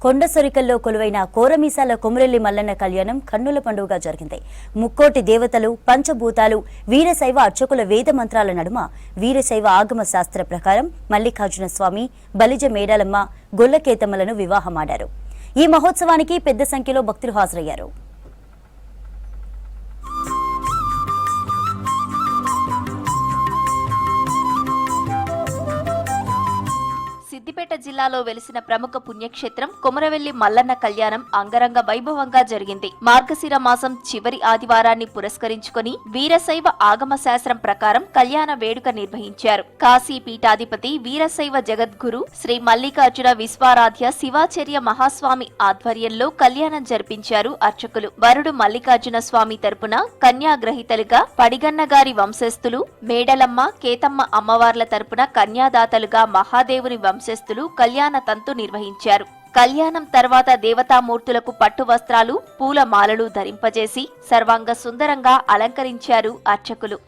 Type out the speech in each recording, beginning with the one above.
కొండసొరికల్లో కొలువైన కోరమీసాల కొమురెల్లి మల్లన్న కళ్యాణం కన్నుల పండుగగా జరిగింది. ముక్కోటి దేవతలు, పంచభూతాలు, వీరశైవ అర్చకుల వేద మంత్రాల నడుమ వీరశైవ ఆగమ శాస్త్ర ప్రకారం మల్లికార్జున స్వామి, బలిజ మేడాలమ్మ, గొల్లకేతమ్మలను వివాహమాడారు. ఈ మహోత్సవానికి పెద్ద సంఖ్యలో భక్తులు హాజరయ్యారు. సిద్దిపేట జిల్లాలో వెలిసిన ప్రముఖ పుణ్యక్షేత్రం కొమురవెల్లి మల్లన్న కళ్యాణం అంగరంగ వైభవంగా జరిగింది. మార్గశిర మాసం చివరి ఆదివారాన్ని పురస్కరించుకుని వీరశైవ ఆగమ శాస్త్రం ప్రకారం కళ్యాణ వేడుక నిర్వహించారు. కాశీ పీఠాధిపతి వీరశైవ జగద్గురు శ్రీ మల్లికార్జున విశ్వారాధ్య శివాచార్య మహాస్వామి ఆధ్వర్యంలో కళ్యాణం జరిపించారు అర్చకులు. వరుడు మల్లికార్జున స్వామి తరపున కన్యాగ్రహీతలుగా పడిగన్నగారి వంశస్థులు, మేడలమ్మ, కేతమ్మ అమ్మవార్ల తరపున కన్యాదాతలుగా మహాదేవుని వంశస్థులు కళ్యాణ తంతు నిర్వహించారు. కళ్యాణం తర్వాత దేవతామూర్తులకు పట్టు వస్త్రాలు, పూల మాలలు ధరింపజేసి సర్వాంగ సుందరంగా అలంకరించారు అర్చకులు.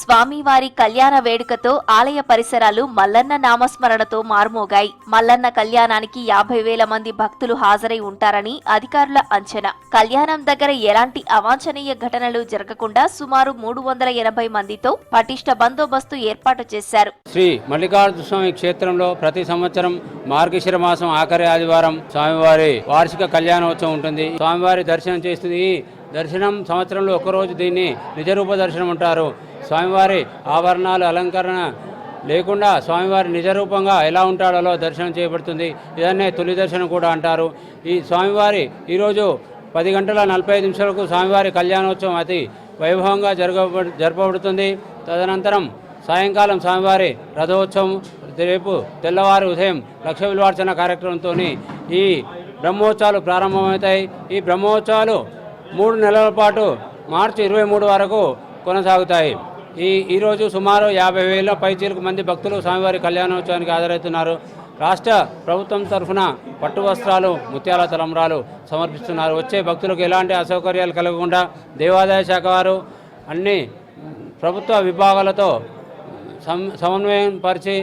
స్వామివారి కళ్యాణ వేడుకతో ఆలయ పరిసరాలు మల్లన్న నామస్మరణతో మారుమోగాయి. మల్లన్న కళ్యాణానికి 50,000 మంది భక్తులు హాజరై ఉంటారని అధికారుల అంచనా. కళ్యాణం దగ్గర ఎలాంటి అవాంఛనీయ ఘటనలు జరగకుండా సుమారు 380 మందితో పటిష్ట బందోబస్తు ఏర్పాటు చేశారు. శ్రీ మల్లికార్జున స్వామి క్షేత్రంలో ప్రతి సంవత్సరం మార్గశిర మాసం ఆఖరి ఆదివారం స్వామివారి వార్షిక కళ్యాణోత్సవం ఉంటుంది. స్వామివారి దర్శనం చేస్తుంది. దర్శనం సంవత్సరంలో ఒకరోజు దీన్ని నిజరూప దర్శనం అంటారు. స్వామివారి ఆభరణాలు అలంకరణ లేకుండా స్వామివారి నిజరూపంగా ఎలా ఉంటాడో అలా దర్శనం చేయబడుతుంది. ఇదన్నే తొలి దర్శనం కూడా అంటారు. ఈ స్వామివారి ఈరోజు 10:45 స్వామివారి కళ్యాణోత్సవం అతి వైభవంగా జరపబడుతుంది. తదనంతరం సాయంకాలం స్వామివారి రథోత్సవం, రేపు తెల్లవారు ఉదయం లక్ష విలువార్చన కార్యక్రమంతో ఈ బ్రహ్మోత్సవాలు ప్రారంభమవుతాయి. ఈ బ్రహ్మోత్సవాలు 3 నెలల పాటు మార్చి 23 వరకు కొనసాగుతాయి. ఈరోజు సుమారు 50,000 పైచీలకు మంది భక్తులు స్వామివారి కళ్యాణోత్సవానికి హాజరవుతున్నారు. రాష్ట్ర ప్రభుత్వం తరఫున పట్టు వస్త్రాలు, ముత్యాల తలంబ్రాలు సమర్పిస్తున్నారు. వచ్చే భక్తులకు ఎలాంటి అసౌకర్యాలు కలగకుండా దేవాదాయ శాఖ వారు అన్ని ప్రభుత్వ విభాగాలతో సమన్వయం పరిచి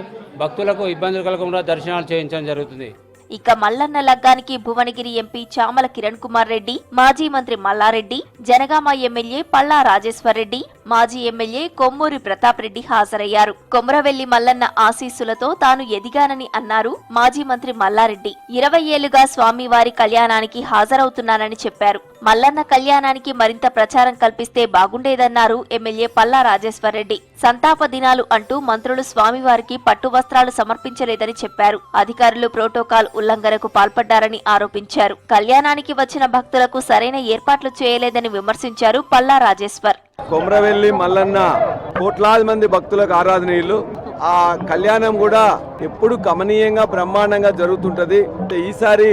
భక్తులకు ఇబ్బందులు కలగకుండా దర్శనాలు చేయించడం జరుగుతుంది. ఇక మల్లన్న లగ్గానికి భువనగిరి ఎంపీ చామల కిరణ్ కుమార్ రెడ్డి, మాజీ మంత్రి మల్లారెడ్డి, జనగామ ఎమ్మెల్యే పల్లా రాజేశ్వర్ రెడ్డి, మాజీ ఎమ్మెల్యే కొమ్మూరి ప్రతాప్ రెడ్డి హాజరయ్యారు. కొమురవెల్లి మల్లన్న ఆశీస్సులతో తాను ఎదిగానని అన్నారు మాజీ మంత్రి మల్లారెడ్డి. 20 ఏళ్లుగా స్వామివారి కళ్యాణానికి హాజరవుతున్నానని చెప్పారు. మల్లన్న కళ్యాణానికి మరింత ప్రచారం కల్పిస్తే బాగుండేదన్నారు ఎమ్మెల్యే పల్లా రాజేశ్వర్ రెడ్డి. సంతాప దినాలు అంటూ మంత్రులు స్వామివారికి పట్టు వస్త్రాలు సమర్పించలేదని చెప్పారు. అధికారులు ప్రోటోకాల్ ఉల్లంఘనకు పాల్పడ్డారని ఆరోపించారు. కళ్యాణానికి వచ్చిన భక్తులకు సరైన ఏర్పాట్లు చేయలేదని విమర్శించారు పల్లా రాజేశ్వర్. కొమురవెల్లి మల్లన్న కోట్లాది మంది భక్తులకు ఆరాధనీయులు. ఆ కళ్యాణం కూడా ఎప్పుడు కమనీయంగా బ్రహ్మాండంగా జరుగుతుంటది. ఈసారి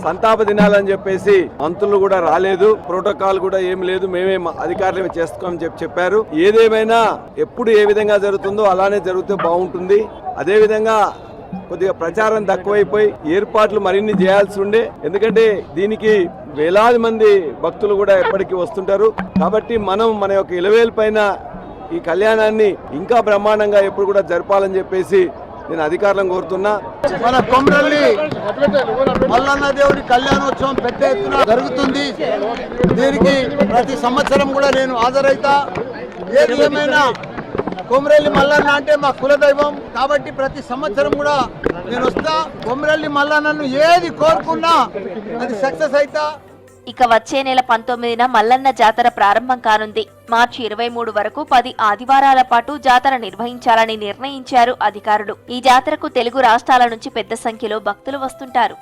సంతాప దినాలని చెప్పేసి మంత్రులు కూడా రాలేదు, ప్రోటోకాల్ కూడా ఏం లేదు, మేమే అధికారులు చేసుకోమని చెప్పారు. ఏదేమైనా ఎప్పుడు ఏ విధంగా జరుగుతుందో అలానే జరిగితే బాగుంటుంది. అదే విధంగా కొద్దిగా ప్రచారం తక్కువైపోయి ఏర్పాట్లు మరిన్ని చేయాల్సి ఉండే, ఎందుకంటే దీనికి వేలాది మంది భక్తులు కూడా ఎప్పటికీ వస్తుంటారు. కాబట్టి మనం మన యొక్క ఇలవేలు పైన ఈ కళ్యాణాన్ని ఇంకా బ్రహ్మాండంగా ఎప్పుడు కూడా జరపాలని చెప్పేసి నేను అధికారులను కోరుతున్నా. మన కొమురవెల్లి మల్లన్న దేవుడి కళ్యాణోత్సవం పెద్ద ఎత్తున జరుగుతుంది. దీనికి ప్రతి సంవత్సరం కూడా నేను హాజరైతా. ఏది ఏమైనా కొమురవెల్లి మల్లన్న అంటే మా కులదైవం కాబట్టి ప్రతి సంవత్సరం కూడా నేను వస్తా. కొమురవెల్లి మల్లన్నను ఏది కోరుకున్నా అది సక్సెస్ అయితా. ఇక వచ్చే నెల 19న మల్లన్న జాతర ప్రారంభం కానుంది. మార్చి 23 వరకు 10 ఆదివారాల పాటు జాతర నిర్వహించాలని నిర్ణయించారు అధికారులు. ఈ జాతరకు తెలుగు రాష్ట్రాల నుంచి పెద్ద సంఖ్యలో భక్తులు వస్తుంటారు.